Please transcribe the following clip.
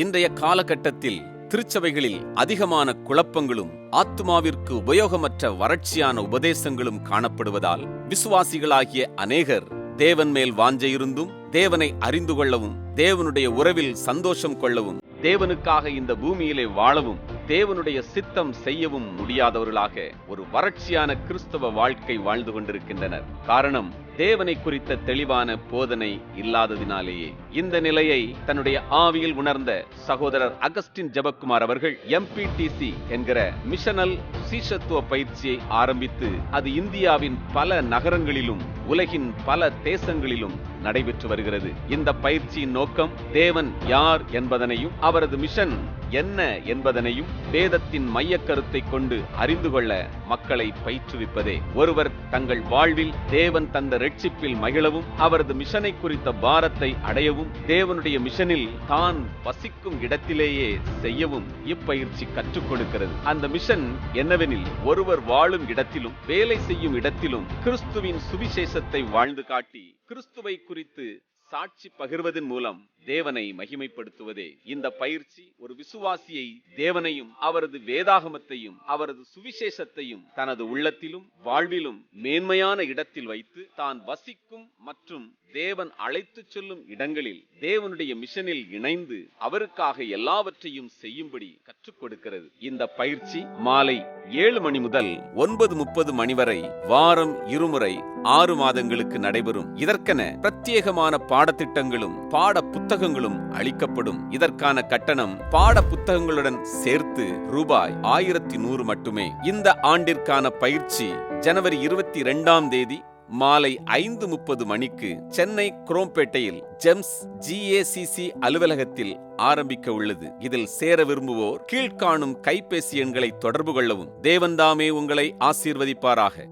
இன்றைய காலகட்டத்தில் திருச்சபைகளில் அதிகமான குழப்பங்களும் ஆத்துமாவிற்கு உபயோகமற்ற வறட்சியான உபதேசங்களும் காணப்படுவதால் விசுவாசிகளாகிய அநேகர் தேவன் மேல் வாஞ்சையிருந்தும் தேவனை அறிந்து கொள்ளவும் தேவனுடைய உறவில் சந்தோஷம் கொள்ளவும் தேவனுக்காக இந்த பூமியிலே வாழவும் தேவனுடைய சித்தம் செய்யவும் முடியாதவர்களாக ஒரு வறட்சியான கிறிஸ்தவ வாழ்க்கை வாழ்ந்து கொண்டிருக்கின்றனர். காரணம், தேவனை குறித்த தெளிவான போதனை இல்லாததினாலேயே. இந்த நிலையை தன்னுடைய ஆவியில் உணர்ந்த சகோதரர் அகஸ்டின் ஜெபக்குமார் அவர்கள் MPTC என்கிற மிஷனல் சீஷத்துவ பயிற்சியை ஆரம்பித்து அது இந்தியாவின் பல நகரங்களிலும் உலகின் பல தேசங்களிலும் நடைபெற்று வருகிறது. இந்த பயிற்சியின் நோக்கம் தேவன் யார் என்பதனையும் அவரது மிஷன் என்ன என்பதனையும் வேதத்தின் மைய கருத்தை கொண்டு அறிந்து கொள்ள மக்களை பயிற்றுவிப்பதே. ஒருவர் தங்கள் வாழ்வில் தேவன் தந்த ரட்சிப்பில் மகிழவும் அவரது மிஷனை குறித்த பாரத்தை அடையவும் தேவனுடைய மிஷனில் தான் வசிக்கும் இடத்திலேயே செய்யவும் இப்பயிற்சி கற்றுக் கொடுக்கிறது. அந்த மிஷன் என்னவெனில், ஒருவர் வாழும் இடத்திலும் வேலை செய்யும் இடத்திலும் கிறிஸ்துவின் சுவிசேஷத்தை வாழ்ந்து காட்டி கிறிஸ்துவை குறித்து சாட்சி பகிர்வதன் மூலம் தேவனை மகிமைப்படுத்துவதே. இந்த பயிற்சி ஒரு விசுவாசியை தேவனையும் அவரது வேதாகமத்தையும் அவரது சுவிசேஷத்தையும் தனது உள்ளத்திலும் வாழ்விலும் மேன்மையான இடத்தில் வைத்து தான் வசிக்கும் மற்றும் தேவன் அழைத்துச் செல்லும் இடங்களில் தேவனுடைய மிஷனில் இணைந்து அவருக்காக எல்லாவற்றையும் செய்யும்படி கற்றுக் கொடுக்கிறது. இந்த பயிற்சி மாலை 7 மணி முதல் 9:30 மணி வரை வாரம் 2 முறை 6 மாதங்களுக்கு நடைபெறும். இதற்கென பிரத்யேகமான பாடத்திட்டங்களும் பாட புத்தகங்களும் அளிக்கப்படும். இதற்கான கட்டணம் பாட புத்தகங்களுடன் சேர்த்து ரூபாய் 1100 மட்டுமே. இந்த ஆண்டிற்கான பயிற்சி ஜனவரி 22ஆம் தேதி மாலை 5:30 மணிக்கு சென்னை குரோம்பேட்டையில் ஜெம்ஸ் GACC அலுவலகத்தில் ஆரம்பிக்க உள்ளது. இதில் சேர விரும்புவோர் கீழ்காணும் கைபேசி எண்களை தொடர்பு கொள்ளவும். தேவன்தாமே உங்களை ஆசீர்வதிப்பாராக.